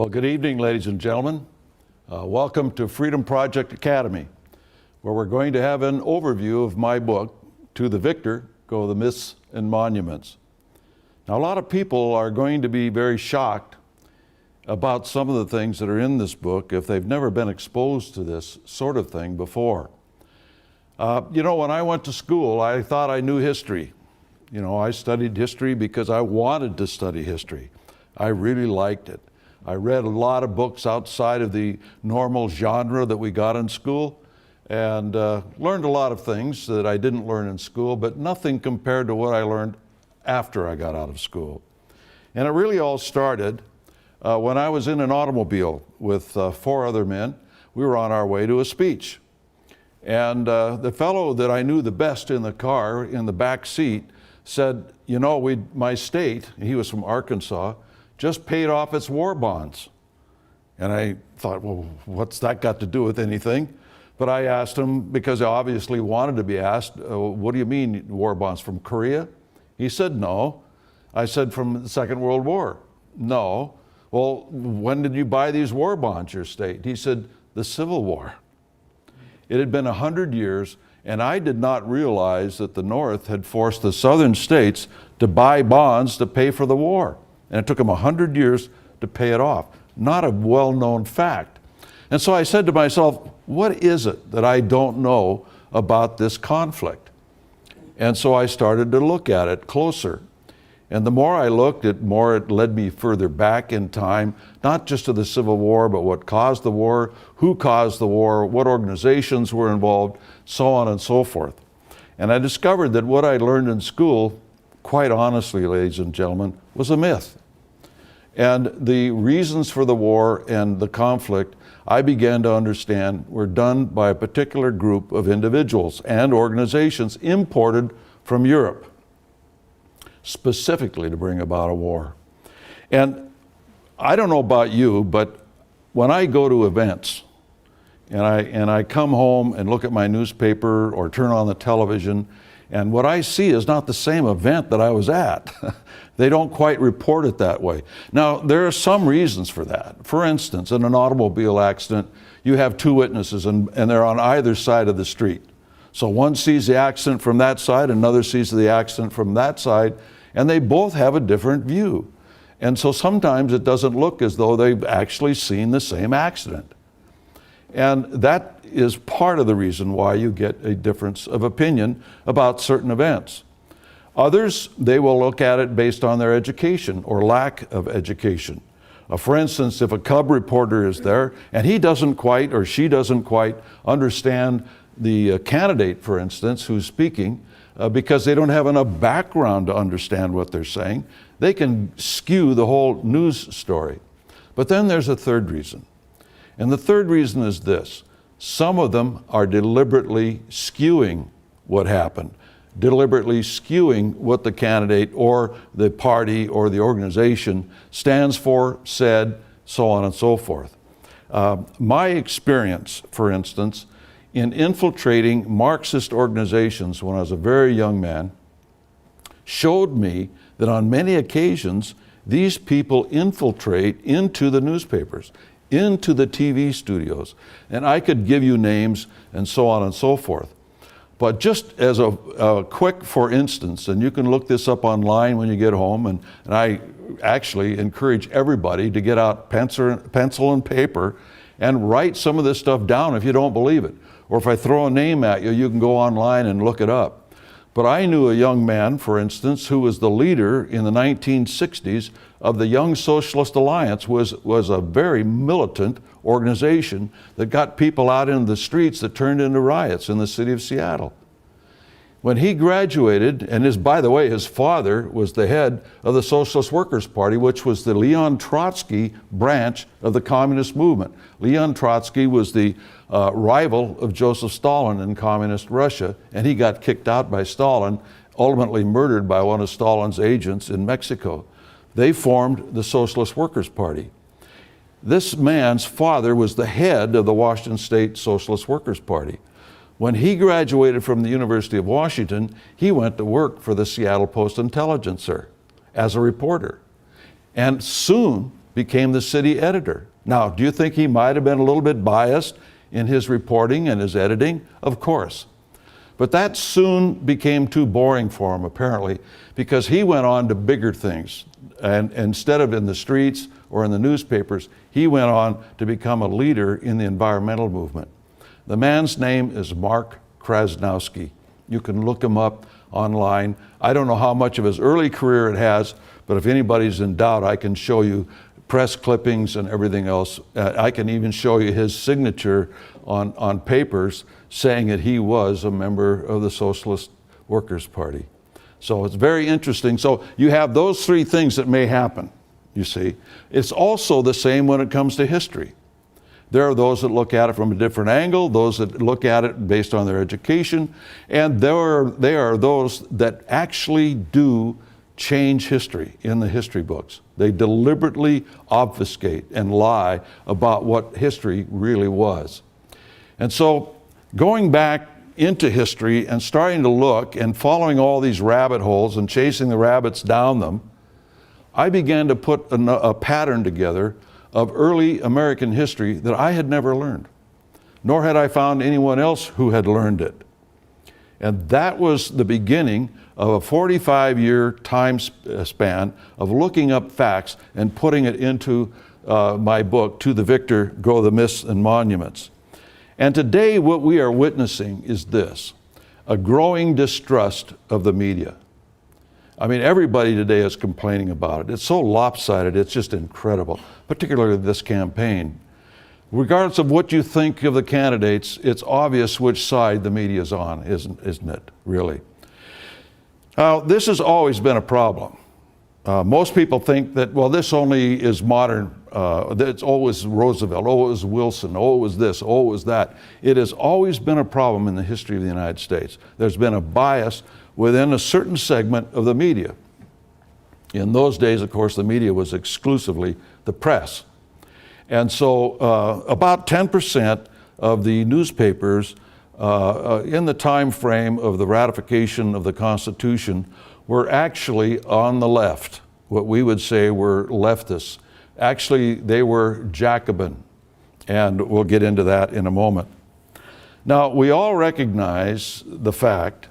Well, good evening, ladies and gentlemen. Welcome to Freedom Project Academy, where we're going to have an overview of my book, To the Victor Go the Myths and Monuments. Now, a lot of people are going to be very shocked about some of the things that are in this book if they've never been exposed to this sort of thing before. When I went to school, I thought I knew history. I studied history because I wanted to study history. I really liked it. I read a lot of books outside of the normal genre that we got in school and learned a lot of things that I didn't learn in school, but nothing compared to what I learned after I got out of school. And it really all started when I was in an automobile with 4 other men. We were on our way to a speech. And the fellow that I knew the best in the car, in the back seat, said, my state, he was from Arkansas, just paid off its war bonds. And I thought, well, what's that got to do with anything? But I asked him, because I obviously wanted to be asked, what do you mean war bonds, from Korea? He said, no. I said, from the Second World War? No. Well, when did you buy these war bonds, your state? He said, the Civil War. It had been 100 years, and I did not realize that the North had forced the southern states to buy bonds to pay for the war. And it took them 100 years to pay it off. Not a well-known fact. And so I said to myself, what is it that I don't know about this conflict? And so I started to look at it closer. And the more I looked, the more it led me further back in time, not just to the Civil War, but what caused the war, who caused the war, what organizations were involved, so on and so forth. And I discovered that what I learned in school, quite honestly, ladies and gentlemen, was a myth. And the reasons for the war and the conflict, I began to understand, were done by a particular group of individuals and organizations imported from Europe, specifically to bring about a war. And I don't know about you, but when I go to events and I come home and look at my newspaper or turn on the television, and what I see is not the same event that I was at. They don't quite report it that way. Now, there are some reasons for that. For instance, in an automobile accident, you have 2 witnesses and they're on either side of the street. So one sees the accident from that side, another sees the accident from that side, and they both have a different view. And so sometimes it doesn't look as though they've actually seen the same accident. And that is part of the reason why you get a difference of opinion about certain events. Others, they will look at it based on their education or lack of education. For instance, if a cub reporter is there and he doesn't quite or she doesn't quite understand the candidate, for instance, who's speaking, because they don't have enough background to understand what they're saying, they can skew the whole news story. But then there's a third reason. And the third reason is this. Some of them are deliberately skewing what happened, deliberately skewing what the candidate or the party or the organization stands for, said, so on and so forth. My experience, for instance, in infiltrating Marxist organizations when I was a very young man, showed me that on many occasions, these people infiltrate into the newspapers, into the TV studios. And I could give you names and so on and so forth. But just as a quick for instance, and you can look this up online when you get home, and I actually encourage everybody to get out pencil and paper and write some of this stuff down if you don't believe it. Or if I throw a name at you, you can go online and look it up. But I knew a young man, for instance, who was the leader in the 1960s of the Young Socialist Alliance, was a very militant organization that got people out into the streets that turned into riots in the city of Seattle. When he graduated, and by the way, his father was the head of the Socialist Workers' Party, which was the Leon Trotsky branch of the communist movement. Leon Trotsky was the rival of Joseph Stalin in communist Russia, and he got kicked out by Stalin, ultimately murdered by one of Stalin's agents in Mexico. They formed the Socialist Workers' Party. This man's father was the head of the Washington State Socialist Workers' Party. When he graduated from the University of Washington, he went to work for the Seattle Post-Intelligencer as a reporter. And soon became the city editor. Now, do you think he might have been a little bit biased in his reporting and his editing? Of course. But that soon became too boring for him, apparently, because he went on to bigger things. And instead of in the streets or in the newspapers, he went on to become a leader in the environmental movement. The man's name is Mark Krasnowski. You can look him up online. I don't know how much of his early career it has, but if anybody's in doubt, I can show you press clippings and everything else. I can even show you his signature on papers saying that he was a member of the Socialist Workers' Party. So it's very interesting. So you have those three things that may happen, you see. It's also the same when it comes to history. There are those that look at it from a different angle, those that look at it based on their education, and there are those that actually do change history in the history books. They deliberately obfuscate and lie about what history really was. And so going back into history and starting to look and following all these rabbit holes and chasing the rabbits down them, I began to put a pattern together of early American history that I had never learned, nor had I found anyone else who had learned it. And that was the beginning of a 45-year time span of looking up facts and putting it into my book, To the Victor Go the Myths and Monuments. And today what we are witnessing is this, a growing distrust of the media. I mean, everybody today is complaining about it. It's so lopsided, it's just incredible, particularly this campaign. Regardless of what you think of the candidates, it's obvious which side the media is on, isn't it, really? Now, this has always been a problem. Most people think that, well, this only is modern. It's always Roosevelt, oh, it was Wilson, oh, it was this, oh, it was that. It has always been a problem in the history of the United States. There's been a bias within a certain segment of the media. In those days, of course, the media was exclusively the press. And so about 10% of the newspapers in the time frame of the ratification of the Constitution were actually on the left, what we would say were leftists. Actually, they were Jacobin, and we'll get into that in a moment. Now, we all recognize the fact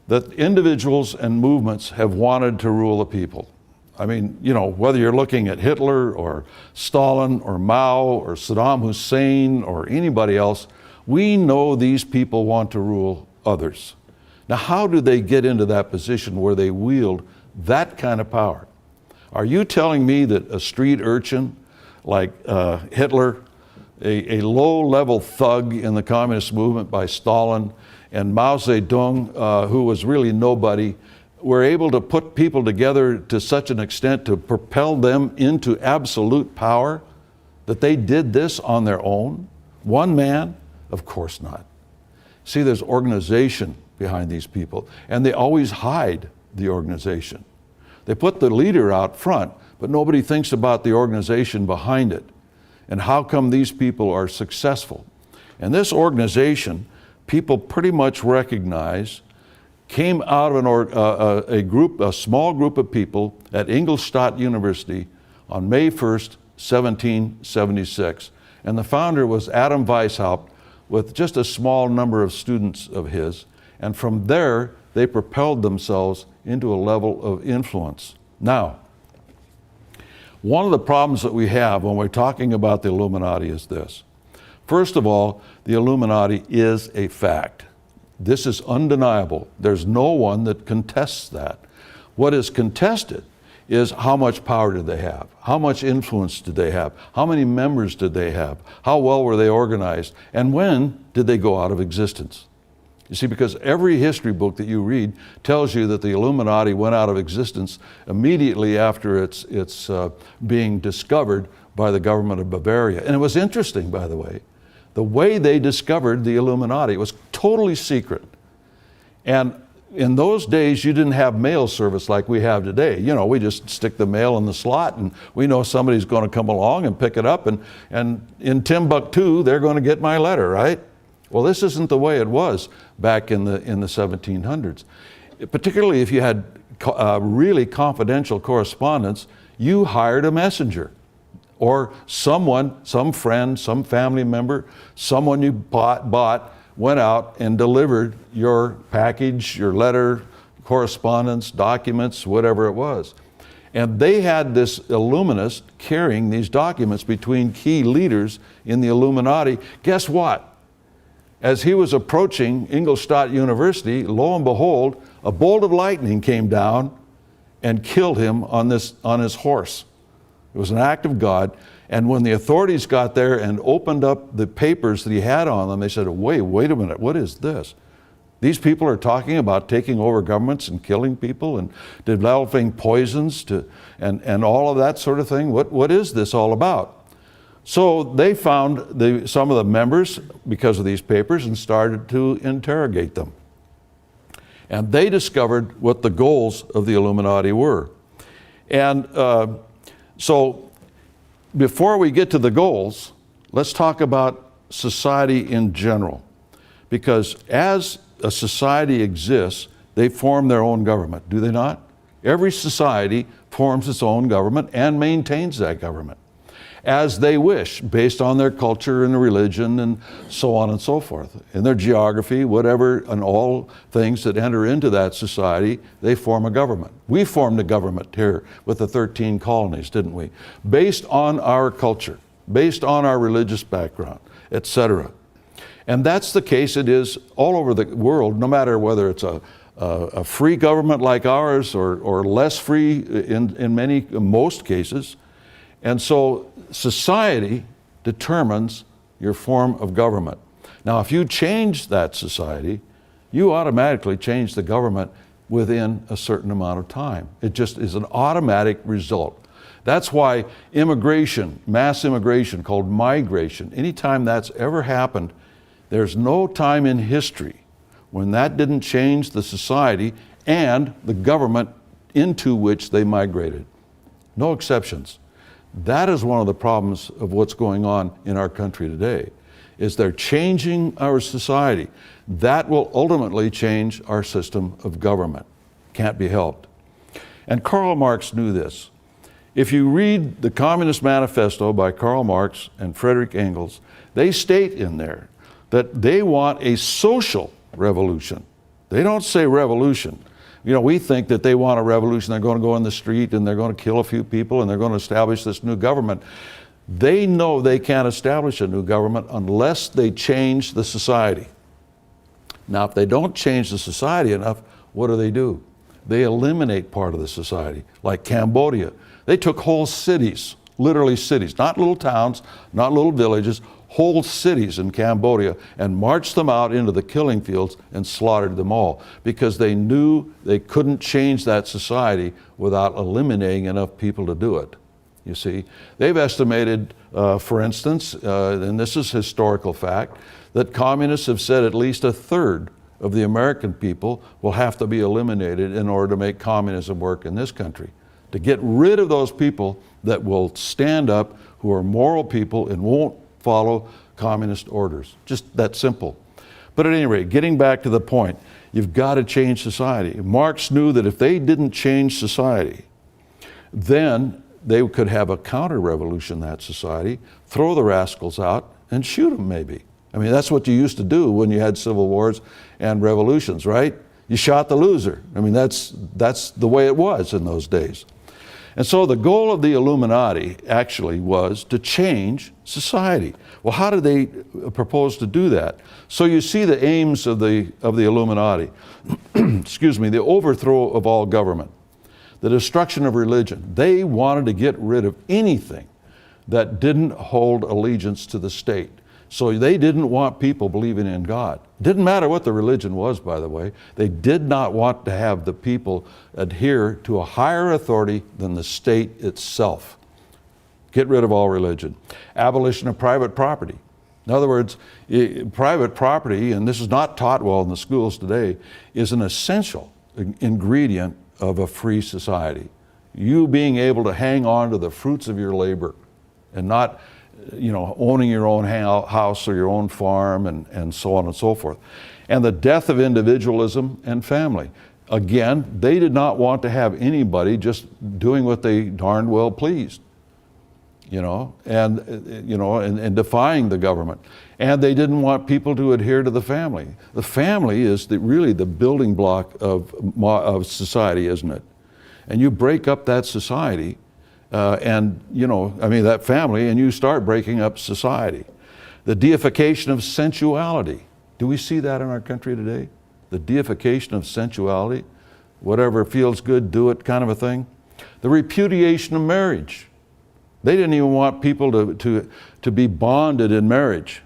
that individuals and movements have wanted to rule the people. I mean, you know, whether you're looking at Hitler or Stalin or Mao or Saddam Hussein or anybody else, we know these people want to rule others. Now, how do they get into that position where they wield that kind of power? Are you telling me that a street urchin like Hitler, a low-level thug in the communist movement by Stalin, and Mao Zedong, who was really nobody, were able to put people together to such an extent to propel them into absolute power, that they did this on their own? One man? Of course not. See, there's organization behind these people, and they always hide the organization. They put the leader out front, but nobody thinks about the organization behind it. And how come these people are successful? And this organization, people pretty much recognize, came out of a small group of people at Ingolstadt University on May 1st, 1776. And the founder was Adam Weishaupt with just a small number of students of his. And from there, they propelled themselves into a level of influence. Now, one of the problems that we have when we're talking about the Illuminati is this. First of all, the Illuminati is a fact. This is undeniable. There's no one that contests that. What is contested is how much power did they have? How much influence did they have? How many members did they have? How well were they organized? And when did they go out of existence? You see, because every history book that you read tells you that the Illuminati went out of existence immediately after its being discovered by the government of Bavaria. And it was interesting, by the way they discovered the Illuminati. It was totally secret. And in those days, you didn't have mail service like we have today. You know, we just stick the mail in the slot and we know somebody's going to come along and pick it up, and in Timbuktu, they're going to get my letter, right? Well, this isn't the way it was back in the 1700s. Particularly if you had really confidential correspondence, you hired a messenger. Or someone, some friend, some family member, someone you bought went out and delivered your package, your letter, correspondence, documents, whatever it was. And they had this Illuminist carrying these documents between key leaders in the Illuminati. Guess what? As he was approaching Ingolstadt University, lo and behold, a bolt of lightning came down and killed him on his horse. It was an act of God. And when the authorities got there and opened up the papers that he had on them, they said, wait a minute, what is this? These people are talking about taking over governments and killing people and developing poisons and all of that sort of thing. What is this all about? So they found some of the members because of these papers and started to interrogate them. And they discovered what the goals of the Illuminati were. And so before we get to the goals, let's talk about society in general. Because as a society exists, they form their own government, do they not? Every society forms its own government and maintains that government as they wish, based on their culture and religion and so on and so forth. In their geography, whatever, and all things that enter into that society, they form a government. We formed a government here with the 13 colonies, didn't we? Based on our culture, based on our religious background, etc. And that's the case it is all over the world, no matter whether it's a free government like ours or less free in most cases. And so society determines your form of government. Now, if you change that society, you automatically change the government within a certain amount of time. It just is an automatic result. That's why immigration, mass immigration called migration, anytime that's ever happened, there's no time in history when that didn't change the society and the government into which they migrated. No exceptions. That is one of the problems of what's going on in our country today, is they're changing our society. That will ultimately change our system of government. Can't be helped. And Karl Marx knew this. If you read the Communist Manifesto by Karl Marx and Friedrich Engels, they state in there that they want a social revolution. They don't say revolution. You know, we think that they want a revolution. They're going to go in the street and they're going to kill a few people and they're going to establish this new government. They know they can't establish a new government unless they change the society. Now, if they don't change the society enough, what do? They eliminate part of the society, like Cambodia. They took whole cities, literally cities, not little towns, not little villages, whole cities in Cambodia, and marched them out into the killing fields and slaughtered them all because they knew they couldn't change that society without eliminating enough people to do it. You see, they've estimated, for instance, and this is historical fact, that communists have said at least a third of the American people will have to be eliminated in order to make communism work in this country. To get rid of those people that will stand up, who are moral people and won't follow communist orders. Just that simple. But at any rate, getting back to the point, you've got to change society. Marx knew that if they didn't change society, then they could have a counter-revolution in that society, throw the rascals out, and shoot them maybe. I mean, that's what you used to do when you had civil wars and revolutions, right? You shot the loser. I mean, that's the way it was in those days. And so the goal of the Illuminati actually was to change society. Well, how did they propose to do that? So you see the aims of the Illuminati. Excuse me, the overthrow of all government, the destruction of religion. They wanted to get rid of anything that didn't hold allegiance to the state. So they didn't want people believing in God. Didn't matter what the religion was, by the way. They did not want to have the people adhere to a higher authority than the state itself. Get rid of all religion. Abolition of private property. In other words, private property, and this is not taught well in the schools today, is an essential ingredient of a free society. You being able to hang on to the fruits of your labor and not owning your own house or your own farm and so on and so forth. And the death of individualism and family. Again, they did not want to have anybody just doing what they darn well pleased. and defying the government. And they didn't want people to adhere to the family. The family is really the building block of society, isn't it? And you break up that society, that family, and you start breaking up society. The deification of sensuality. Do we see that in our country today? The deification of sensuality, whatever feels good, do it kind of a thing. The repudiation of marriage. They didn't even want people to be bonded in marriage.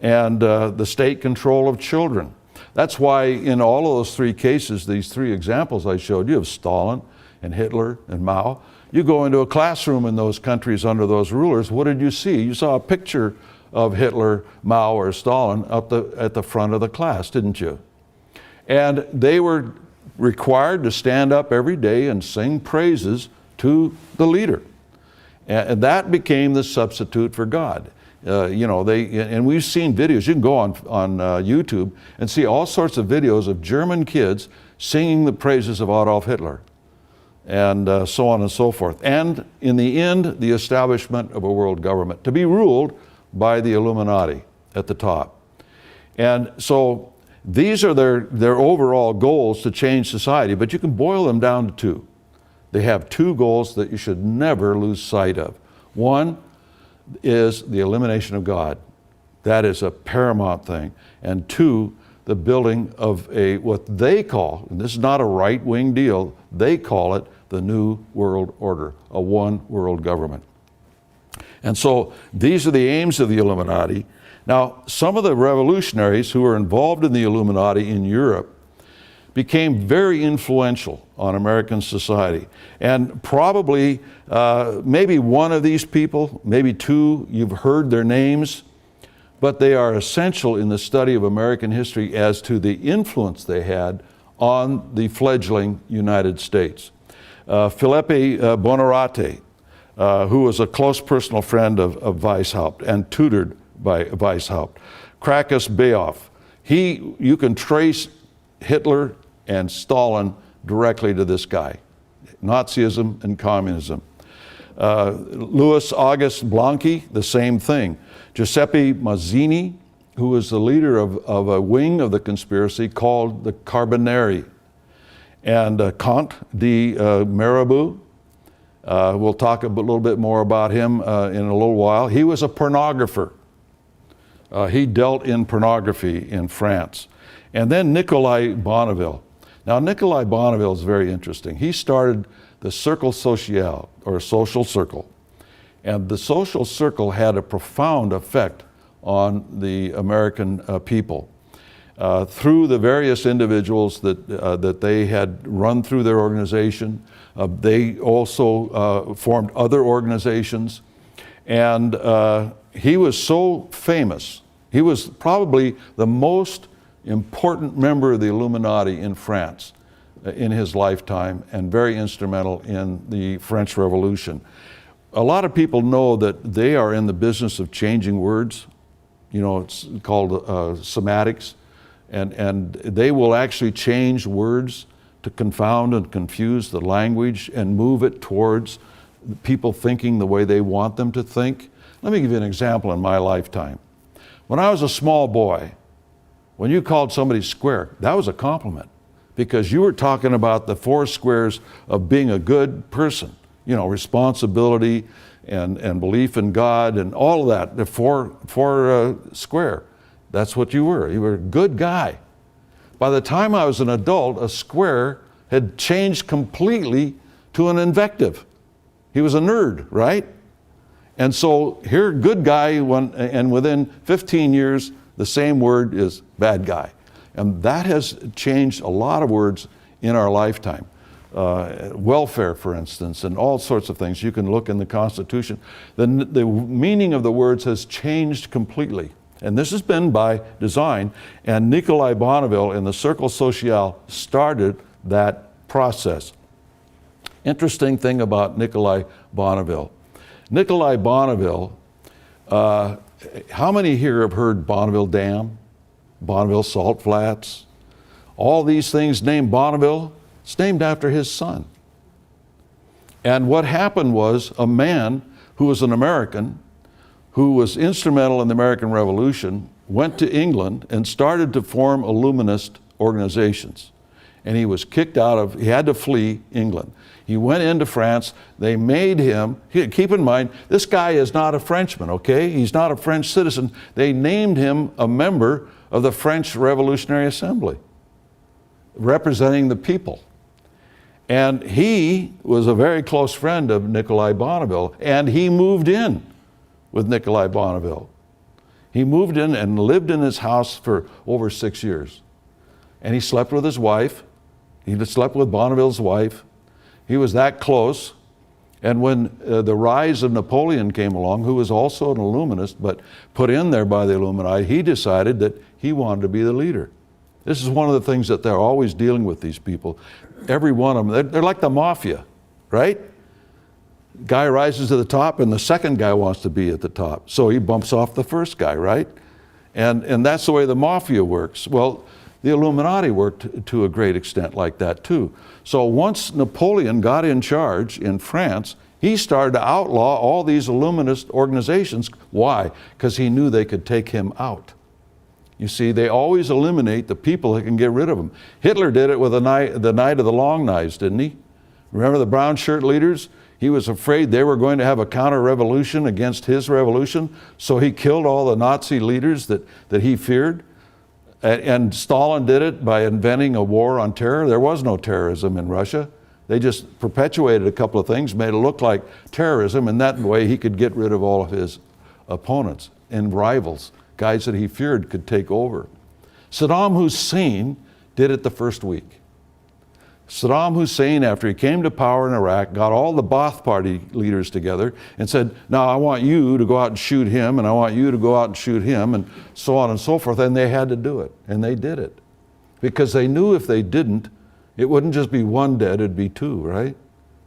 And the state control of children. That's why in all of those three cases, these three examples I showed you of Stalin and Hitler and Mao, you go into a classroom in those countries under those rulers, what did you see? You saw a picture of Hitler, Mao, or Stalin at the front of the class, didn't you? And they were required to stand up every day and sing praises to the leader. And that became the substitute for God. And we've seen videos. You can go on YouTube and see all sorts of videos of German kids singing the praises of Adolf Hitler, and so on and so forth. And in the end, the establishment of a world government to be ruled by the Illuminati at the top. And so these are their overall goals to change society, but you can boil them down to two. They have two goals that you should never lose sight of. One is the elimination of God. That is a paramount thing. And two, the building of what they call, and this is not a right-wing deal, they call it the New World Order, a one world government. And so these are the aims of the Illuminati. Now, some of the revolutionaries who were involved in the Illuminati in Europe became very influential on American society. And probably, maybe one of these people, maybe two, you've heard their names, but they are essential in the study of American history as to the influence they had on the fledgling United States. Philippe Bonarate, who was a close personal friend of Weishaupt and tutored by Weishaupt. Krakus Beoff, you can trace Hitler and Stalin directly to this guy. Nazism and communism. Louis August Blanqui, the same thing. Giuseppe Mazzini, who was the leader of a wing of the conspiracy called the Carbonari. And Comte de Mirabeau, we'll talk a little bit more about him in a little while. He was a pornographer. He dealt in pornography in France. And then Nicolas Bonneville. Now, Nicolas Bonneville is very interesting. He started the Cercle Social, or social circle. And the social circle had a profound effect on the American people. Through the various individuals that they had run through their organization, they also formed other organizations. And he was so famous. He was probably the most important member of the Illuminati in France in his lifetime, and very instrumental in the French Revolution. A lot of people know that they are in the business of changing words. It's called semantics, and they will actually change words to confound and confuse the language and move it towards people thinking the way they want them to think. Let me give you an example in my lifetime. When I was a small boy, when you called somebody square, that was a compliment, because you were talking about the four squares of being a good person, responsibility and belief in God and all of that, the four square. That's what you were. You were a good guy. By the time I was an adult, a square had changed completely to an invective. He was a nerd, right? And so here, good guy, and within 15 years, the same word is bad guy. And that has changed a lot of words in our lifetime. Welfare, for instance, and all sorts of things. You can look in the Constitution. The meaning of the words has changed completely. And this has been by design. And Nicolas Bonneville in the Cercle Social started that process. Interesting thing about Nicolas Bonneville. Nicolas Bonneville, how many here have heard Bonneville Dam, Bonneville Salt Flats? All these things named Bonneville, it's named after his son. And what happened was a man who was an American, who was instrumental in the American Revolution, went to England and started to form Illuminist organizations. And he was kicked he had to flee England. He went into France. They made him, keep in mind, this guy is not a Frenchman, okay? He's not a French citizen. They named him a member of the French Revolutionary Assembly, representing the people. And he was a very close friend of Nikolai Bonneville, and he moved in with Nikolai Bonneville. He moved in and lived in his house for over 6 years. And he slept with his wife. He slept with Bonneville's wife. He was that close. And when the rise of Napoleon came along, who was also an Illuminist, but put in there by the Illuminati, he decided that he wanted to be the leader. This is one of the things that they're always dealing with, these people. Every one of them, they're like the mafia, right? Guy rises to the top and the second guy wants to be at the top. So he bumps off the first guy, right? And that's the way the mafia works. Well, the Illuminati worked to a great extent like that too. So once Napoleon got in charge in France, he started to outlaw all these Illuminist organizations. Why? Because he knew they could take him out. You see, they always eliminate the people that can get rid of them. Hitler did it with the night of the long knives, didn't he? Remember the brown shirt leaders? He was afraid they were going to have a counter-revolution against his revolution, so he killed all the Nazi leaders that he feared. And Stalin did it by inventing a war on terror. There was no terrorism in Russia. They just perpetuated a couple of things, made it look like terrorism, and that way he could get rid of all of his opponents and rivals. Guys that he feared could take over. Saddam Hussein did it the first week. Saddam Hussein, after he came to power in Iraq, got all the Ba'ath Party leaders together and said, now I want you to go out and shoot him, and I want you to go out and shoot him, and so on and so forth. And they had to do it, and they did it. Because they knew if they didn't, it wouldn't just be one dead, it'd be two, right?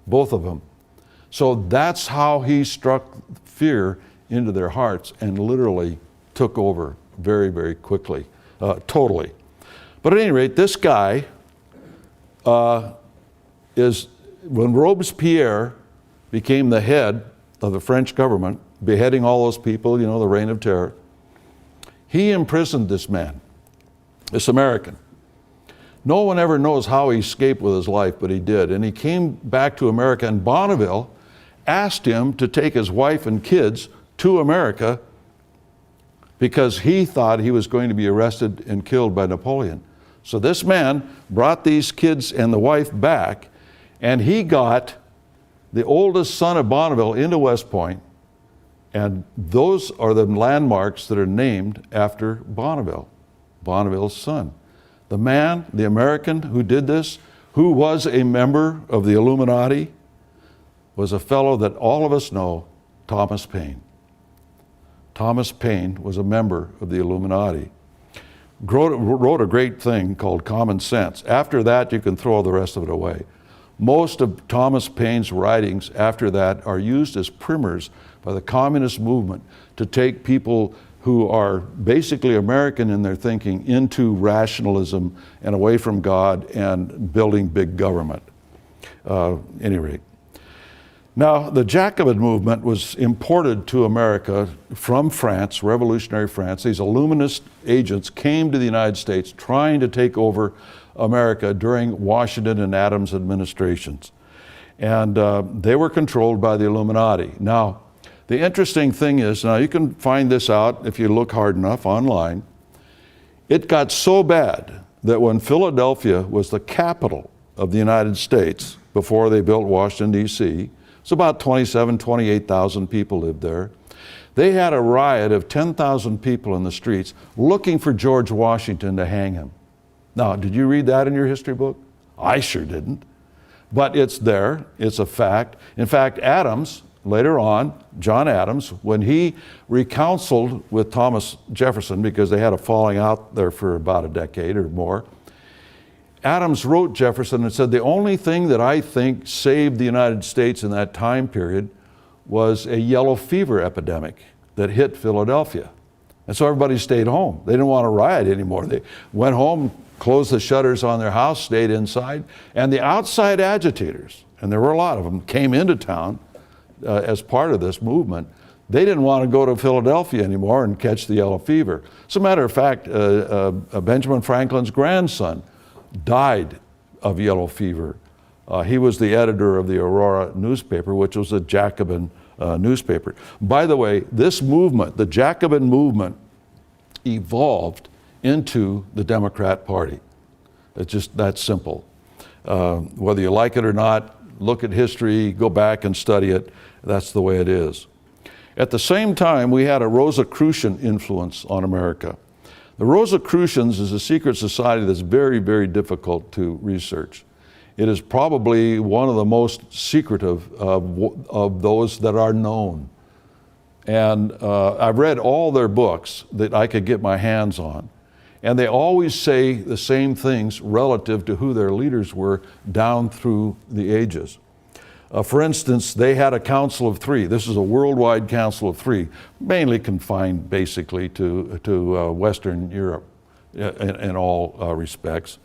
Both of them. So that's how he struck fear into their hearts and literally took over very, very quickly, totally. But at any rate, this guy when Robespierre became the head of the French government, beheading all those people, you know, the Reign of Terror, he imprisoned this man, this American. No one ever knows how he escaped with his life, but he did. And he came back to America, and Bonneville asked him to take his wife and kids to America because he thought he was going to be arrested and killed by Napoleon. So this man brought these kids and the wife back, and he got the oldest son of Bonneville into West Point, and those are the landmarks that are named after Bonneville, Bonneville's son. The man, the American who did this, who was a member of the Illuminati, was a fellow that all of us know, Thomas Paine. Thomas Paine was a member of the Illuminati. Wrote a great thing called Common Sense. After that, you can throw the rest of it away. Most of Thomas Paine's writings after that are used as primers by the communist movement to take people who are basically American in their thinking into rationalism and away from God and building big government. Any rate. Now, the Jacobin movement was imported to America from France, revolutionary France. These Illuminist agents came to the United States trying to take over America during Washington and Adams administrations. And they were controlled by the Illuminati. Now, the interesting thing is, now you can find this out if you look hard enough online, it got so bad that when Philadelphia was the capital of the United States, before they built Washington, D.C., it's about 27,000, 28,000 people lived there. They had a riot of 10,000 people in the streets looking for George Washington to hang him. Now, did you read that in your history book? I sure didn't. But it's there, it's a fact. In fact, Adams, later on, John Adams, when he reconciled with Thomas Jefferson, because they had a falling out there for about a decade or more, Adams wrote Jefferson and said, the only thing that I think saved the United States in that time period was a yellow fever epidemic that hit Philadelphia. And so everybody stayed home. They didn't want to riot anymore. They went home, closed the shutters on their house, stayed inside, and the outside agitators, and there were a lot of them, came into town, as part of this movement, they didn't want to go to Philadelphia anymore and catch the yellow fever. As a matter of fact, Benjamin Franklin's grandson died of yellow fever. He was the editor of the Aurora newspaper, which was a Jacobin newspaper. By the way, this movement, the Jacobin movement, evolved into the Democrat Party. It's just that simple. Whether you like it or not, look at history, go back and study it. That's the way it is. At the same time, we had a Rosicrucian influence on America. The Rosicrucians is a secret society that's very, very difficult to research. It is probably one of the most secretive of those that are known. And I've read all their books that I could get my hands on. And they always say the same things relative to who their leaders were down through the ages. For instance, they had a council of three. This is a worldwide council of three, mainly confined basically to Western Europe in all respects.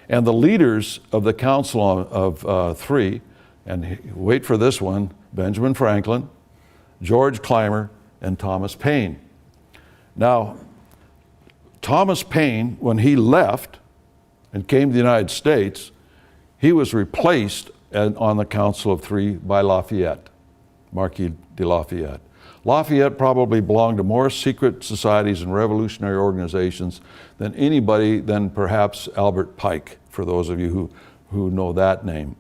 And the leaders of the council of three, and wait for this one, Benjamin Franklin, George Clymer, and Thomas Paine. Now, Thomas Paine, when he left and came to the United States, he was replaced on the Council of Three by Lafayette, Marquis de Lafayette. Lafayette probably belonged to more secret societies and revolutionary organizations than anybody than perhaps Albert Pike, for those of you who know that name.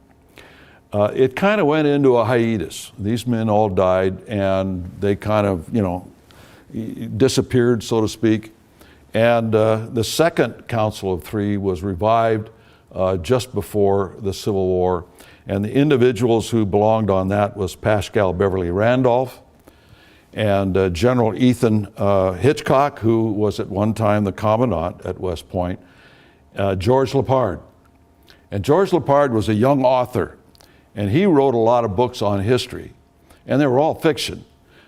It kind of went into a hiatus. These men all died and they kind of, disappeared, so to speak. And the second Council of Three was revived just before the Civil War. And the individuals who belonged on that was Paschal Beverly Randolph and General Ethan Hitchcock, who was at one time the commandant at West Point, George Lippard. And George Lippard was a young author, and he wrote a lot of books on history. And they were all fiction,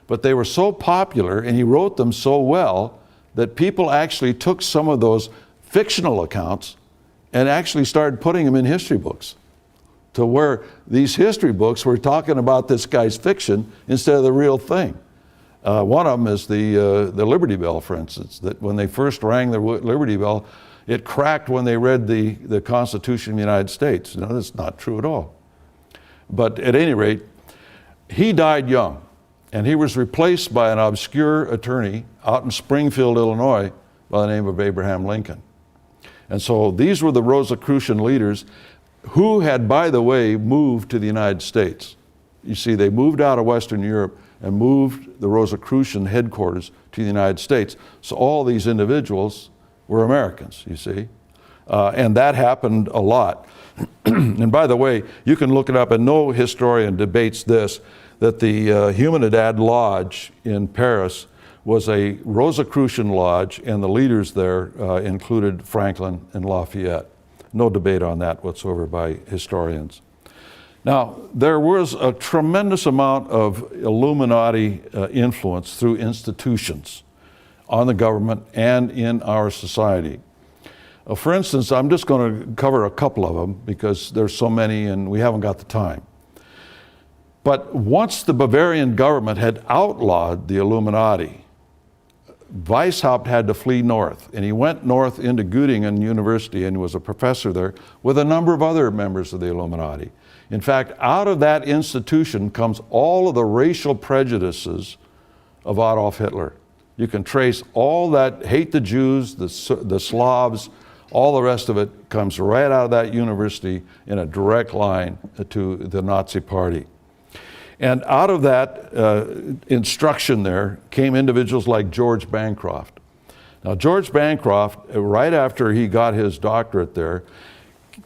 but they were so popular and he wrote them so well that people actually took some of those fictional accounts and actually started putting them in history books, to where these history books were talking about this guy's fiction instead of the real thing. One of them is the Liberty Bell, for instance, that when they first rang the Liberty Bell, it cracked when they read the Constitution of the United States. No, that's not true at all. But at any rate, he died young, and he was replaced by an obscure attorney out in Springfield, Illinois, by the name of Abraham Lincoln. And so these were the Rosicrucian leaders who had, by the way, moved to the United States. You see, they moved out of Western Europe and moved the Rosicrucian headquarters to the United States. So all these individuals were Americans, you see. And that happened a lot. And by the way, you can look it up, and no historian debates this, that the Humanidad Lodge in Paris was a Rosicrucian lodge, and the leaders there included Franklin and Lafayette. No debate on that whatsoever by historians. Now, there was a tremendous amount of Illuminati influence through institutions on the government and in our society. For instance, I'm just going to cover a couple of them because there's so many and we haven't got the time. But once the Bavarian government had outlawed the Illuminati, Weishaupt had to flee north, and he went north into Göttingen University and was a professor there with a number of other members of the Illuminati. In fact, out of that institution comes all of the racial prejudices of Adolf Hitler. You can trace all that hate the Jews, the Slavs, all the rest of it comes right out of that university in a direct line to the Nazi Party. And out of that instruction there came individuals like George Bancroft. Now, George Bancroft, right after he got his doctorate there,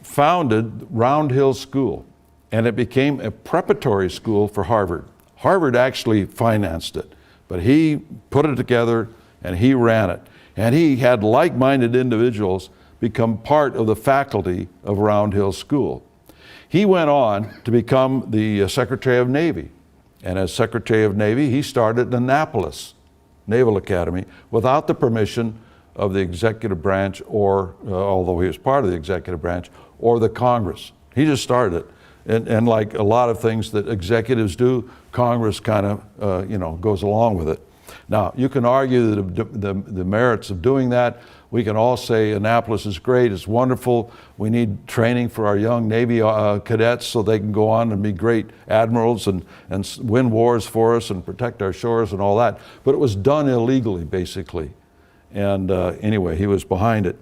founded Round Hill School, and it became a preparatory school for Harvard. Harvard actually financed it, but he put it together and he ran it. And he had like-minded individuals become part of the faculty of Round Hill School. He went on to become the Secretary of Navy. And as Secretary of Navy, he started Annapolis Naval Academy without the permission of the executive branch or, although he was part of the executive branch, or the Congress. He just started it. And like a lot of things that executives do, Congress kind of, goes along with it. Now, you can argue the merits of doing that. We can all say Annapolis is great, it's wonderful. We need training for our young Navy cadets so they can go on and be great admirals and win wars for us and protect our shores and all that. But it was done illegally, basically. And anyway, he was behind it.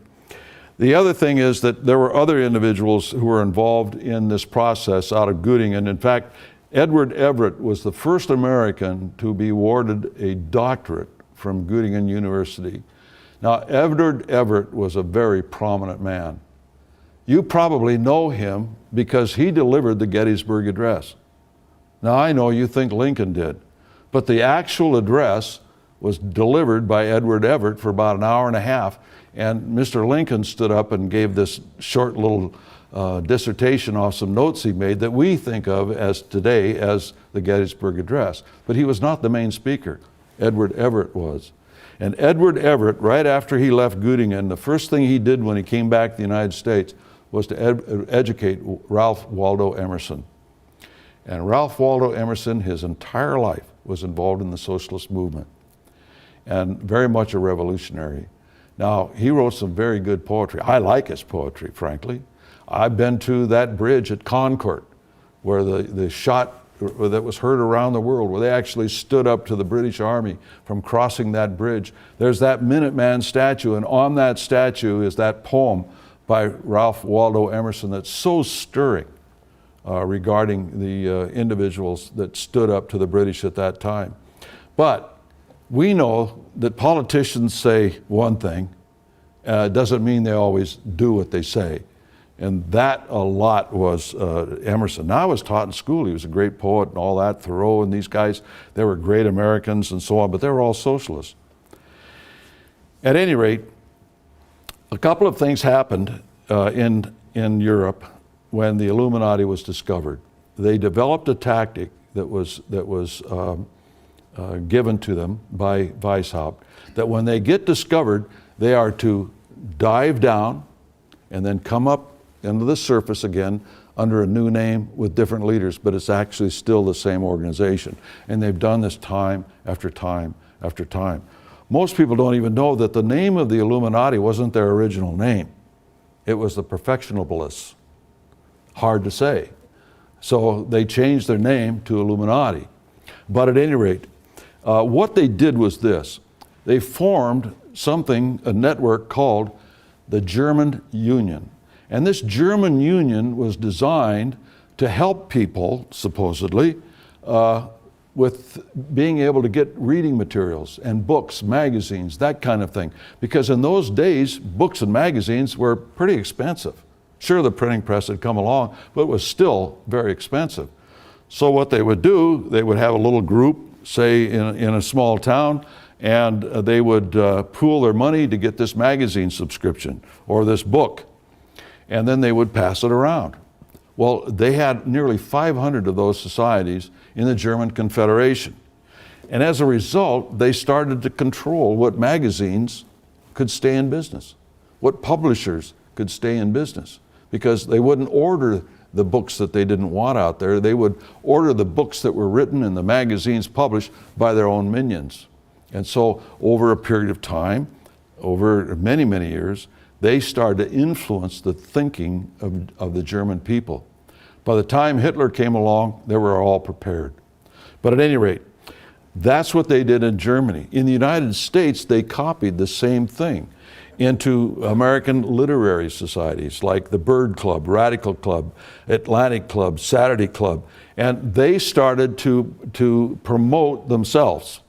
The other thing is that there were other individuals who were involved in this process out of Göttingen. In fact, Edward Everett was the first American to be awarded a doctorate from Göttingen University. Now, Edward Everett was a very prominent man. You probably know him because he delivered the Gettysburg Address. Now, I know you think Lincoln did, but the actual address was delivered by Edward Everett for about an hour and a half, and Mr. Lincoln stood up and gave this short little dissertation off some notes he made that we think of as today as the Gettysburg Address. But he was not the main speaker. Edward Everett was. And Edward Everett, right after he left Göttingen, the first thing he did when he came back to the United States was to educate Ralph Waldo Emerson. And Ralph Waldo Emerson, his entire life, was involved in the socialist movement and very much a revolutionary. Now, he wrote some very good poetry. I like his poetry, frankly. I've been to that bridge at Concord, where the shot that was heard around the world, where they actually stood up to the British Army from crossing that bridge. There's that Minuteman statue, and on that statue is that poem by Ralph Waldo Emerson that's so stirring regarding the individuals that stood up to the British at that time. But we know that politicians say one thing, doesn't mean they always do what they say. And that a lot was Emerson. Now, I was taught in school, he was a great poet and all that, Thoreau and these guys, they were great Americans and so on, but they were all socialists. At any rate, a couple of things happened in Europe when the Illuminati was discovered. They developed a tactic that was given to them by Weishaupt, that when they get discovered, they are to dive down and then come up into the surface again under a new name with different leaders, but it's actually still the same organization. And they've done this time after time after time. Most people don't even know that the name of the Illuminati wasn't their original name. It was the Perfectionablists. Hard to say. So they changed their name to Illuminati. But at any rate, what they did was this. They formed something, a network called the German Union. And this German Union was designed to help people, supposedly, with being able to get reading materials and books, magazines, that kind of thing. Because in those days, books and magazines were pretty expensive. Sure, the printing press had come along, but it was still very expensive. So what they would do, they would have a little group, say in a small town, and they would pool their money to get this magazine subscription or this book. And then they would pass it around. Well, they had nearly 500 of those societies in the German Confederation. And as a result, they started to control what magazines could stay in business, what publishers could stay in business, because they wouldn't order the books that they didn't want out there. They would order the books that were written and the magazines published by their own minions. And so over a period of time, over many, many years, they started to influence the thinking of the German people. By the time Hitler came along, they were all prepared. But at any rate, that's what they did in Germany. In the United States, they copied the same thing into American literary societies like the Bird Club, Radical Club, Atlantic Club, Saturday Club, and they started to promote themselves.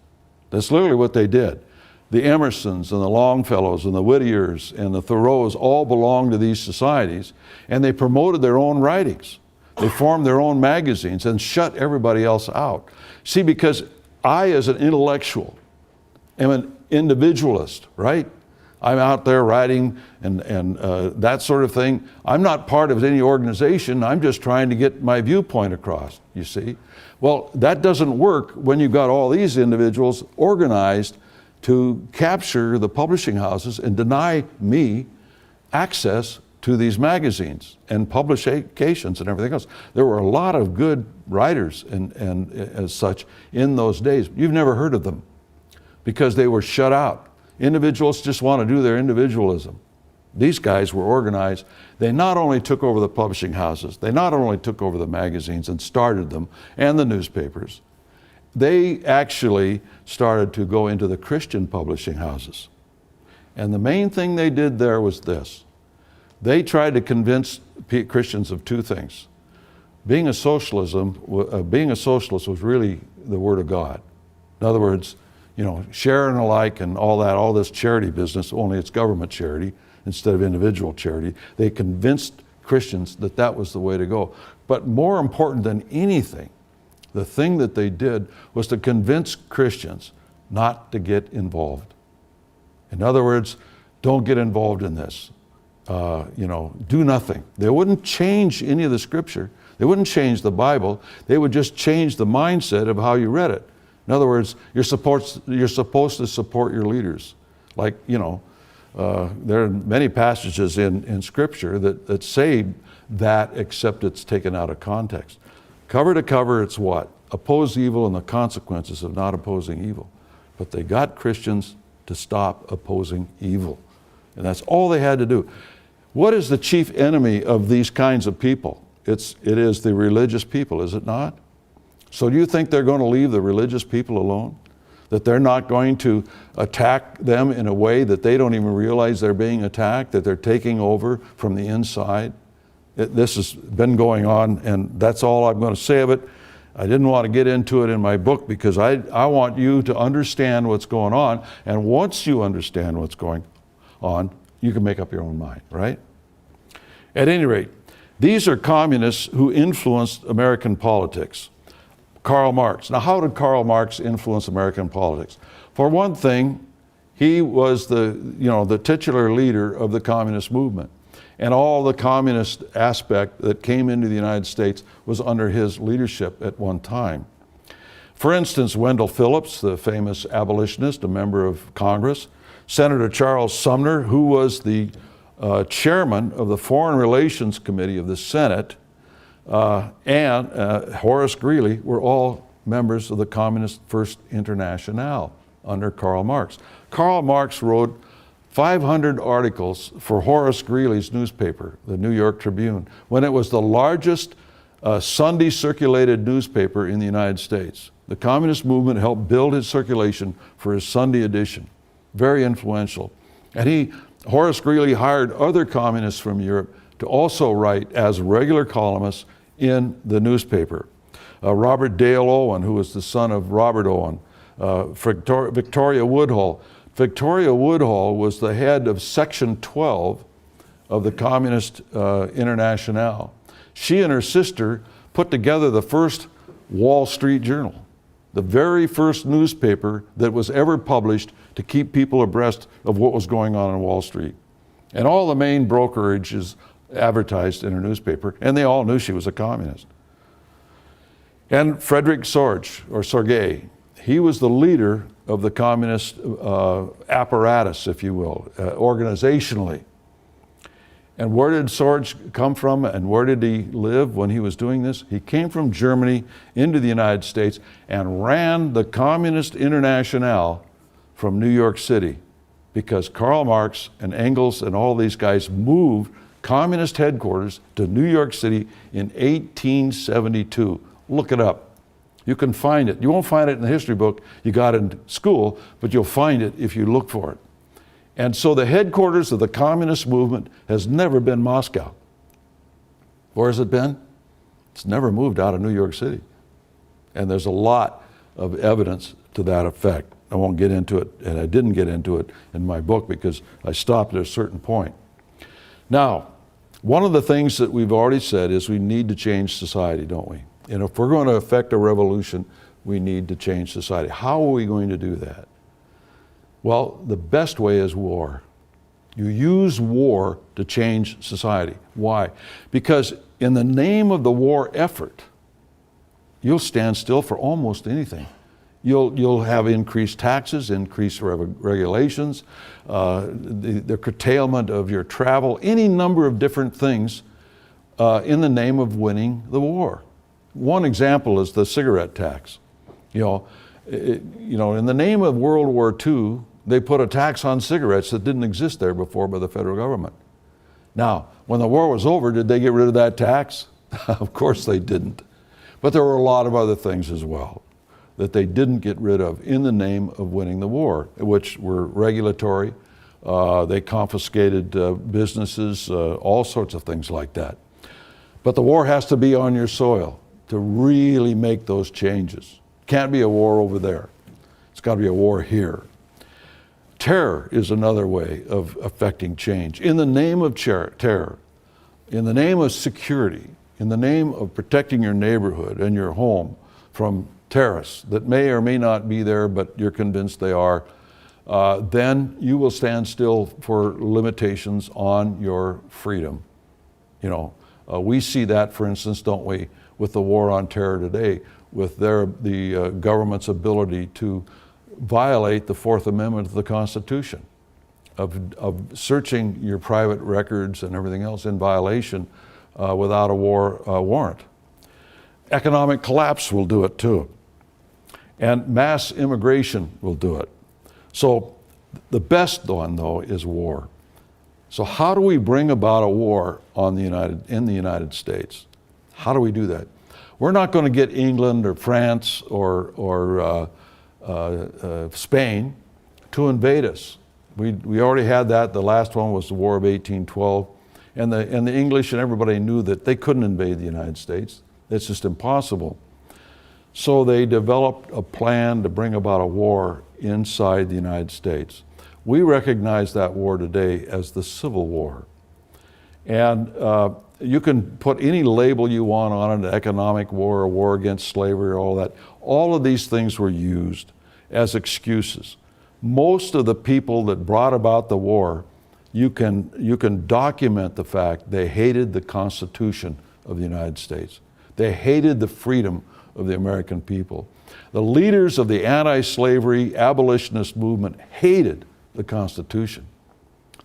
That's literally what they did. The Emersons and the Longfellows and the Whittiers and the Thoreaus all belonged to these societies, and they promoted their own writings. They formed their own magazines and shut everybody else out. See, because I, as an intellectual, am an individualist, right? I'm out there writing and that sort of thing. I'm not part of any organization. I'm just trying to get my viewpoint across, you see. Well, that doesn't work when you've got all these individuals organized to capture the publishing houses and deny me access to these magazines and publications and everything else. There were a lot of good writers and as such in those days. You've never heard of them because they were shut out. Individuals just want to do their individualism. These guys were organized. They not only took over the publishing houses, they not only took over the magazines and started them and the newspapers, they actually started to go into the Christian publishing houses. And the main thing they did there was this. They tried to convince Christians of two things. Being a socialist was really the Word of God. In other words, share and alike and all this charity business, only it's government charity instead of individual charity. They convinced Christians that that was the way to go. But more important than anything, the thing that they did was to convince Christians not to get involved. In other words, don't get involved in this. Do nothing. They wouldn't change any of the scripture. They wouldn't change the Bible. They would just change the mindset of how you read it. In other words, you're supposed to support your leaders. Like, there are many passages in scripture that say that, except it's taken out of context. Cover to cover, it's what? Oppose evil and the consequences of not opposing evil. But they got Christians to stop opposing evil. And that's all they had to do. What is the chief enemy of these kinds of people? It is the religious people, is it not? So do you think they're going to leave the religious people alone? That they're not going to attack them in a way that they don't even realize they're being attacked, that they're taking over from the inside? This has been going on, and that's all I'm going to say of it. I didn't want to get into it in my book because I want you to understand what's going on, and once you understand what's going on, you can make up your own mind, right? At any rate, these are communists who influenced American politics. Karl Marx. Now, how did Karl Marx influence American politics? For one thing, he was the titular leader of the communist movement. And all the communist aspect that came into the United States was under his leadership at one time. For instance, Wendell Phillips, the famous abolitionist, a member of Congress, Senator Charles Sumner, who was the chairman of the Foreign Relations Committee of the Senate, and Horace Greeley were all members of the Communist First Internationale under Karl Marx. Karl Marx wrote 500 articles for Horace Greeley's newspaper, the New York Tribune, when it was the largest Sunday circulated newspaper in the United States. The communist movement helped build his circulation for his Sunday edition. Very influential. And Horace Greeley hired other communists from Europe to also write as regular columnists in the newspaper. Robert Dale Owen, who was the son of Robert Owen, Victoria Woodhull. Victoria Woodhull was the head of Section 12 of the Communist Internationale. She and her sister put together the first Wall Street Journal, the very first newspaper that was ever published to keep people abreast of what was going on Wall Street. And all the main brokerages advertised in her newspaper, and they all knew she was a communist. And Frederick Sorge, he was the leader of the communist apparatus, if you will, organizationally. And where did Sorge come from, and where did he live when he was doing this? He came from Germany into the United States and ran the Communist Internationale from New York City, because Karl Marx and Engels and all these guys moved communist headquarters to New York City in 1872. Look it up. You can find it. You won't find it in the history book you got in school, but you'll find it if you look for it. And so the headquarters of the communist movement has never been Moscow. Where has it been? It's never moved out of New York City. And there's a lot of evidence to that effect. I won't get into it, and I didn't get into it in my book because I stopped at a certain point. Now, one of the things that we've already said is we need to change society, don't we? And if we're going to effect a revolution, we need to change society. How are we going to do that? Well, the best way is war. You use war to change society. Why? Because in the name of the war effort, you'll stand still for almost anything. You'll have increased taxes, increased regulations, the curtailment of your travel, any number of different things in the name of winning the war. One example is the cigarette tax. In the name of World War II, they put a tax on cigarettes that didn't exist there before by the federal government. Now, when the war was over, did they get rid of that tax? Of course they didn't. But there were a lot of other things as well that they didn't get rid of in the name of winning the war, which were regulatory. They confiscated businesses, all sorts of things like that. But the war has to be on your soil to really make those changes. Can't be a war over there. It's got to be a war here. Terror is another way of affecting change. In the name of terror, in the name of security, in the name of protecting your neighborhood and your home from terrorists that may or may not be there, but you're convinced they are, then you will stand still for limitations on your freedom. We see that, for instance, don't we, with the war on terror today, with the government's ability to violate the Fourth Amendment of the Constitution, of searching your private records and everything else in violation without a war warrant. Economic collapse will do it too. And mass immigration will do it. So the best one, though, is war. So how do we bring about a war in the United States? How do we do that? We're not going to get England or France or Spain to invade us. We already had that. The last one was the War of 1812. And the English and everybody knew that they couldn't invade the United States. It's just impossible. So they developed a plan to bring about a war inside the United States. We recognize that war today as the Civil War. And you can put any label you want on it, economic war, a war against slavery, all that. All of these things were used as excuses. Most of the people that brought about the war, you can document the fact they hated the Constitution of the United States. They hated the freedom of the American people. The leaders of the anti-slavery abolitionist movement hated the Constitution.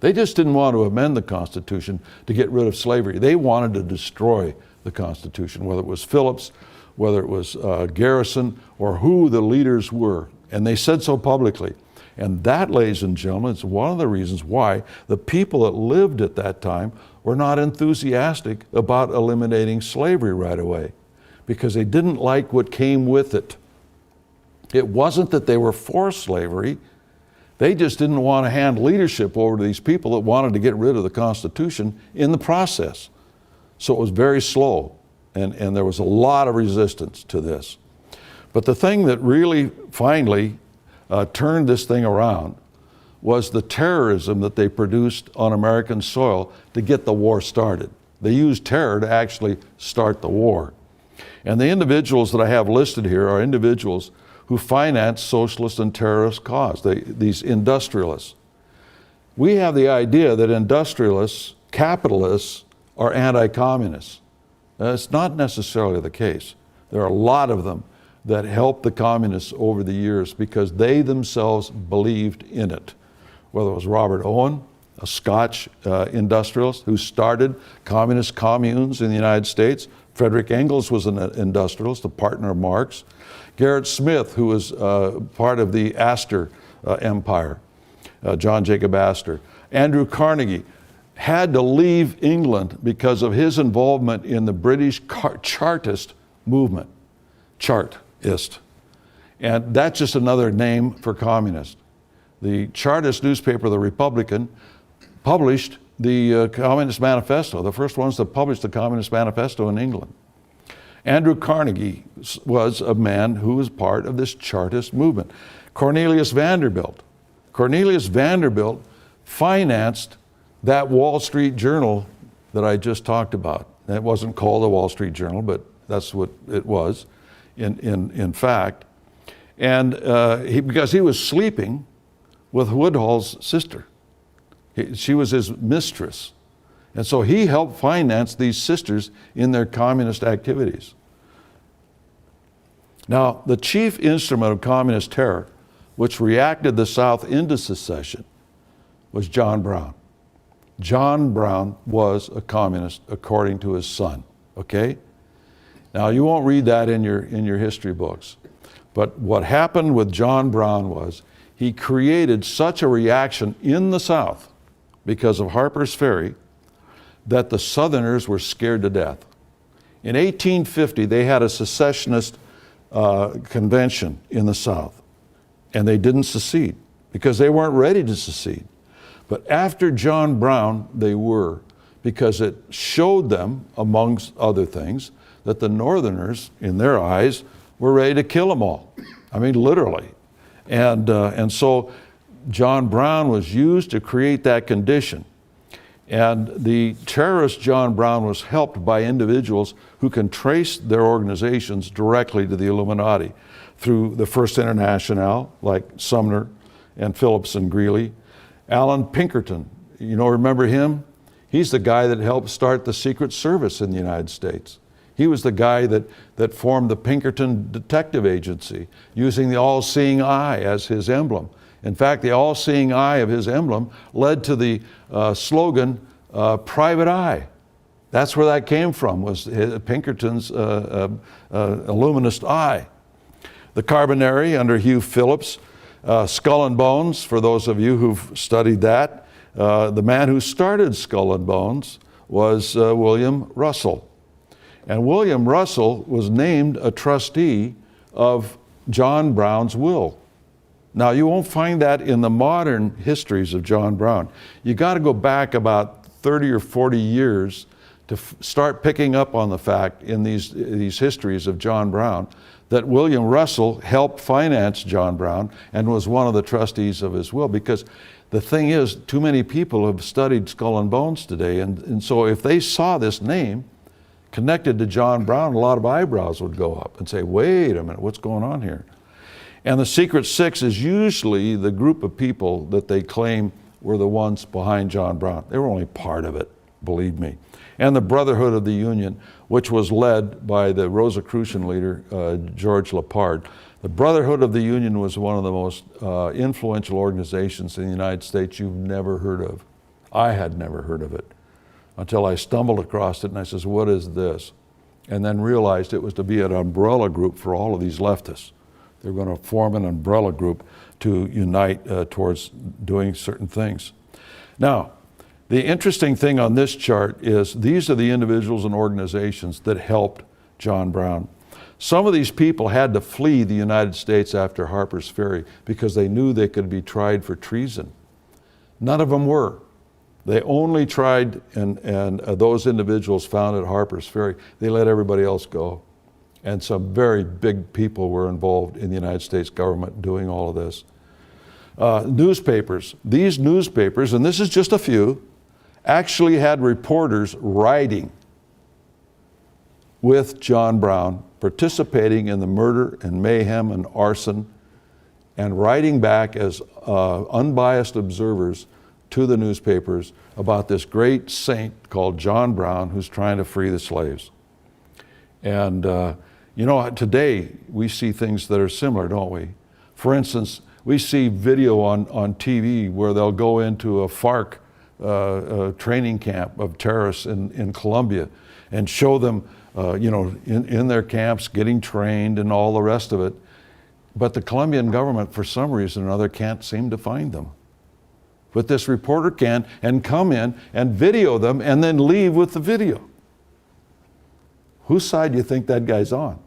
They just didn't want to amend the Constitution to get rid of slavery. They wanted to destroy the Constitution, whether it was Phillips, whether it was Garrison, or who the leaders were. And they said so publicly. And that, ladies and gentlemen, is one of the reasons why the people that lived at that time were not enthusiastic about eliminating slavery right away, because they didn't like what came with it. It wasn't that they were for slavery. They just didn't want to hand leadership over to these people that wanted to get rid of the Constitution in the process. So it was very slow, and there was a lot of resistance to this. But the thing that really finally turned this thing around was the terrorism that they produced on American soil to get the war started. They used terror to actually start the war. And the individuals that I have listed here are individuals who finance socialist and terrorist cause, these industrialists. We have the idea that industrialists, capitalists, are anti-communists. That's not necessarily the case. There are a lot of them that helped the communists over the years because they themselves believed in it. Whether it was Robert Owen, a Scotch industrialist who started communist communes in the United States. Frederick Engels was an industrialist, a partner of Marx. Gerrit Smith, who was part of the Astor empire, John Jacob Astor. Andrew Carnegie had to leave England because of his involvement in the British Chartist movement. Chartist. And that's just another name for communist. The Chartist newspaper, The Republican, published the Communist Manifesto, the first ones that published the Communist Manifesto in England. Andrew Carnegie was a man who was part of this Chartist movement. Cornelius Vanderbilt financed that Wall Street Journal that I just talked about. It wasn't called the Wall Street Journal, but that's what it was in fact. And because he was sleeping with Woodhull's sister. She was his mistress. And so he helped finance these sisters in their communist activities. Now, the chief instrument of communist terror, which reacted the South into secession, was John Brown. John Brown was a communist according to his son, okay? Now, you won't read that in your history books, but what happened with John Brown was he created such a reaction in the South because of Harper's Ferry that the Southerners were scared to death. In 1850, they had a secessionist convention in the South, and they didn't secede because they weren't ready to secede. But after John Brown, they were, because it showed them, amongst other things, that the Northerners, in their eyes, were ready to kill them all. I mean, literally. And so John Brown was used to create that condition. And the terrorist John Brown was helped by individuals who can trace their organizations directly to the Illuminati through the First International, like Sumner and Phillips and Greeley. Alan Pinkerton, remember him? He's the guy that helped start the Secret Service in the United States. He was the guy that formed the Pinkerton Detective Agency, using the all-seeing eye as his emblem. In fact, the all-seeing eye of his emblem led to the slogan, Private Eye. That's where that came from, was Pinkerton's illuminist eye. The Carbonari under Hugh Phillips, Skull and Bones, for those of you who've studied that. The man who started Skull and Bones was William Russell. And William Russell was named a trustee of John Brown's will. Now, you won't find that in the modern histories of John Brown. You got to go back about 30 or 40 years to start picking up on the fact in these histories of John Brown that William Russell helped finance John Brown and was one of the trustees of his will. Because the thing is, too many people have studied Skull and Bones today, and so if they saw this name connected to John Brown, a lot of eyebrows would go up and say, wait a minute, what's going on here? And the Secret Six is usually the group of people that they claim were the ones behind John Brown. They were only part of it, believe me. And the Brotherhood of the Union, which was led by the Rosicrucian leader, George Lepard. The Brotherhood of the Union was one of the most influential organizations in the United States you've never heard of. I had never heard of it until I stumbled across it, and I says, what is this? And then realized it was to be an umbrella group for all of these leftists. They're going to form an umbrella group to unite towards doing certain things. Now, the interesting thing on this chart is these are the individuals and organizations that helped John Brown. Some of these people had to flee the United States after Harper's Ferry because they knew they could be tried for treason. None of them were. They only tried, and those individuals found at Harper's Ferry, they let everybody else go. And some very big people were involved in the United States government doing all of this. Newspapers. These newspapers, and this is just a few, actually had reporters writing with John Brown, participating in the murder and mayhem and arson, and writing back as unbiased observers to the newspapers about this great saint called John Brown who's trying to free the slaves. And today we see things that are similar, don't we? For instance, we see video on TV where they'll go into a FARC training camp of terrorists in Colombia and show them, in their camps getting trained and all the rest of it. But the Colombian government, for some reason or another, can't seem to find them. But this reporter can, and come in and video them and then leave with the video. Whose side do you think that guy's on?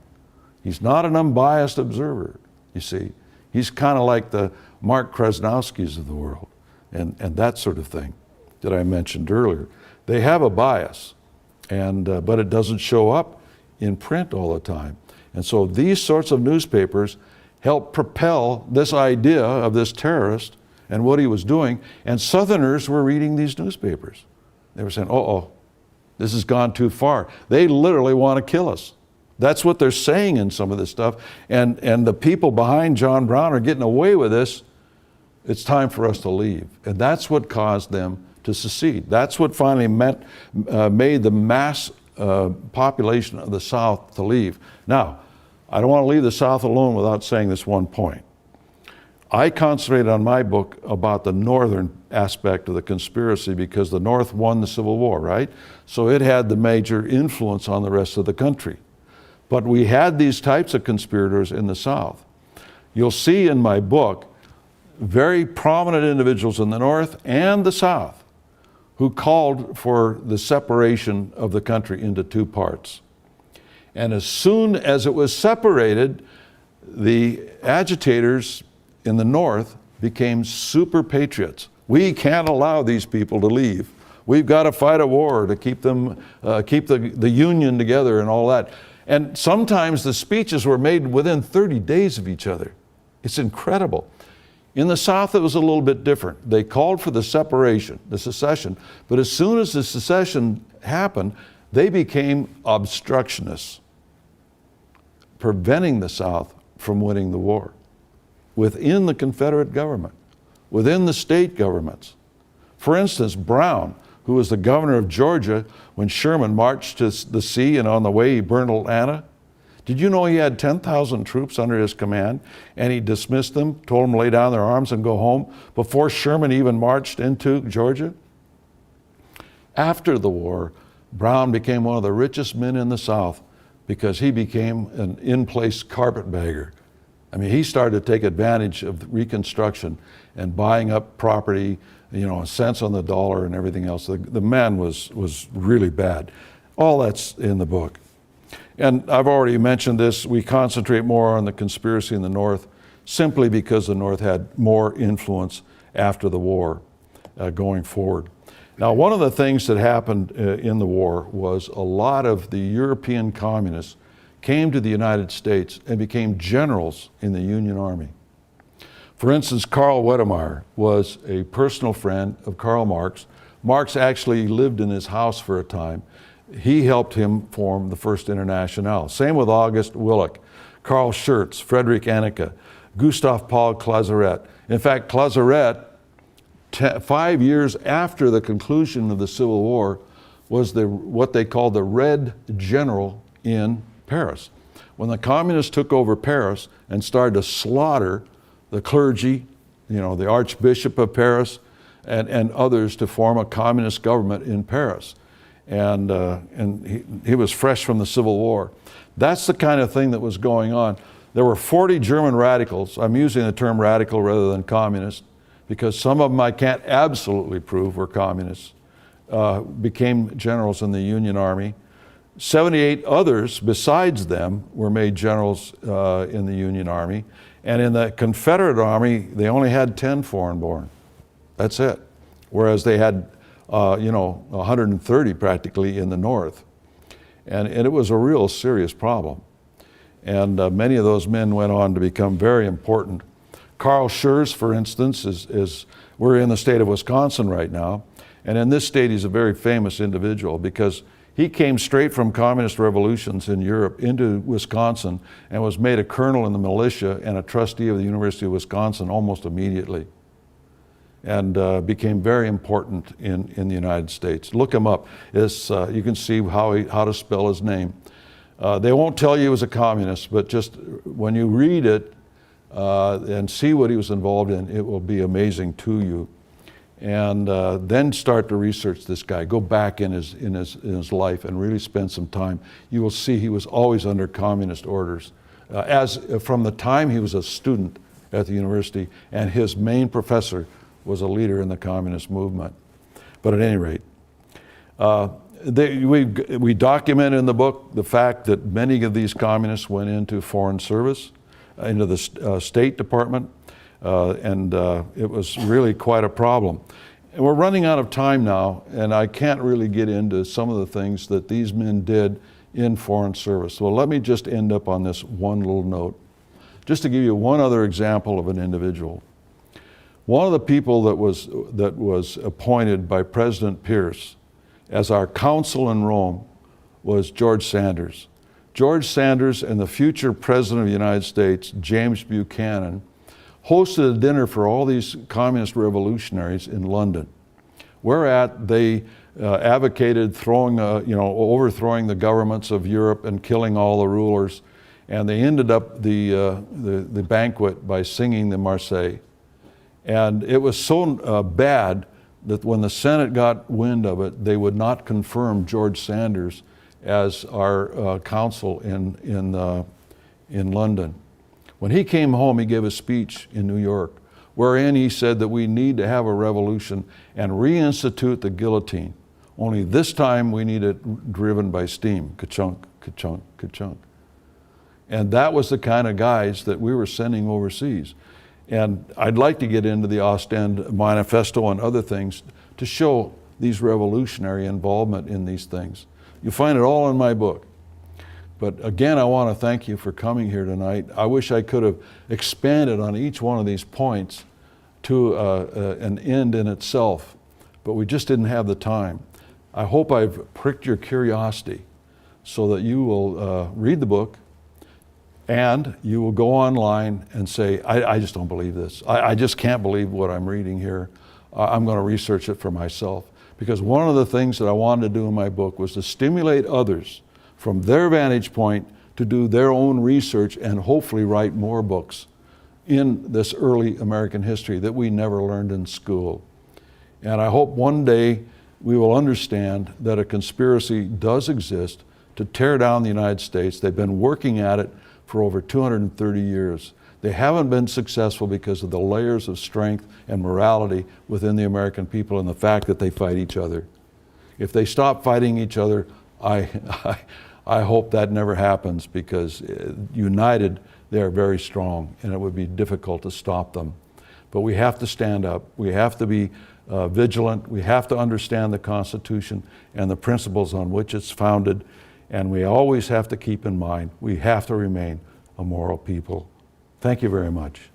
He's not an unbiased observer, you see. He's kind of like the Mark Krasnowskis of the world and that sort of thing that I mentioned earlier. They have a bias, but it doesn't show up in print all the time. And so these sorts of newspapers help propel this idea of this terrorist and what he was doing. And Southerners were reading these newspapers. They were saying, uh-oh, this has gone too far. They literally want to kill us. That's what they're saying in some of this stuff. And the people behind John Brown are getting away with this. It's time for us to leave. And that's what caused them to secede. That's what finally made the mass population of the South to leave. Now, I don't want to leave the South alone without saying this one point. I concentrated on my book about the northern aspect of the conspiracy because the North won the Civil War, right? So it had the major influence on the rest of the country. But we had these types of conspirators in the South. You'll see in my book very prominent individuals in the North and the South who called for the separation of the country into two parts. And as soon as it was separated, the agitators in the North became super patriots. We can't allow these people to leave. We've got to fight a war to keep them, keep the Union together and all that. And sometimes the speeches were made within 30 days of each other. It's incredible. In the South, it was a little bit different. They called for the separation, the secession, but as soon as the secession happened, they became obstructionists, preventing the South from winning the war within the Confederate government, within the state governments. For instance, Brown, who was the governor of Georgia when Sherman marched to the sea and on the way he burned Atlanta. Did you know he had 10,000 troops under his command and he dismissed them, told them to lay down their arms and go home before Sherman even marched into Georgia? After the war, Brown became one of the richest men in the South because he became an in-place carpetbagger. I mean, he started to take advantage of Reconstruction and buying up property, you know, cents on the dollar and everything else. The man was really bad. All that's in the book. And I've already mentioned this, we concentrate more on the conspiracy in the North simply because the North had more influence after the war going forward. Now, one of the things that happened in the war was a lot of the European communists came to the United States and became generals in the Union Army. For instance, Karl Wedemeyer was a personal friend of Karl Marx. Marx actually lived in his house for a time. He helped him form the First Internationale. Same with August Willich, Karl Schurz, Friedrich Anneke, Gustav Paul Clausewitz. In fact, Clausewitz, 5 years after the conclusion of the Civil War, was what they called the Red General in Paris. When the communists took over Paris and started to slaughter the clergy, you know, the Archbishop of Paris and others to form a communist government in Paris. And he was fresh from the Civil War. That's the kind of thing that was going on. There were 40 German radicals. I'm using the term radical rather than communist because some of them I can't absolutely prove were communists, became generals in the Union Army. 78 others besides them were made generals in the Union Army. And in the Confederate Army, they only had 10 foreign-born. That's it. Whereas they had 130 practically in the North. And it was a real serious problem. And many of those men went on to become very important. Karl Schurz, for instance, we're in the state of Wisconsin right now. And in this state, he's a very famous individual because he came straight from communist revolutions in Europe into Wisconsin and was made a colonel in the militia and a trustee of the University of Wisconsin almost immediately. And became very important in the United States. Look him up. You can see how to spell his name. They won't tell you he was a communist, but just when you read it and see what he was involved in, it will be amazing to you. And then start to research this guy. Go back in his life and really spend some time. You will see he was always under communist orders, from the time he was a student at the university, and his main professor was a leader in the communist movement. But at any rate, we document in the book the fact that many of these communists went into foreign service, into the State Department, and it was really quite a problem. And we're running out of time now, and I can't really get into some of the things that these men did in foreign service. So let me just end up on this one little note, just to give you one other example of an individual. One of the people that was appointed by President Pierce as our consul in Rome was George Sanders. George Sanders and the future President of the United States, James Buchanan, hosted a dinner for all these communist revolutionaries in London, whereat they advocated overthrowing the governments of Europe and killing all the rulers. And they ended up the banquet by singing the Marseillaise. And it was so bad that when the Senate got wind of it, they would not confirm George Sanders as our consul in London. When he came home, he gave a speech in New York, wherein he said that we need to have a revolution and reinstitute the guillotine. Only this time we need it driven by steam. Ka-chunk, ka-chunk, ka-chunk. And that was the kind of guys that we were sending overseas. And I'd like to get into the Ostend Manifesto and other things to show these revolutionary involvement in these things. You'll find it all in my book. But again, I want to thank you for coming here tonight. I wish I could have expanded on each one of these points to an end in itself, but we just didn't have the time. I hope I've pricked your curiosity so that you will read the book, and you will go online and say, I just don't believe this. I just can't believe what I'm reading here. I'm going to research it for myself. Because one of the things that I wanted to do in my book was to stimulate others from their vantage point to do their own research and hopefully write more books in this early American history that we never learned in school. And I hope one day we will understand that a conspiracy does exist to tear down the United States. They've been working at it for over 230 years. They haven't been successful because of the layers of strength and morality within the American people and the fact that they fight each other. If they stop fighting each other, I hope that never happens, because united they are very strong and it would be difficult to stop them. But we have to stand up. We have to be vigilant. We have to understand the Constitution and the principles on which it's founded. And we always have to keep in mind, we have to remain a moral people. Thank you very much.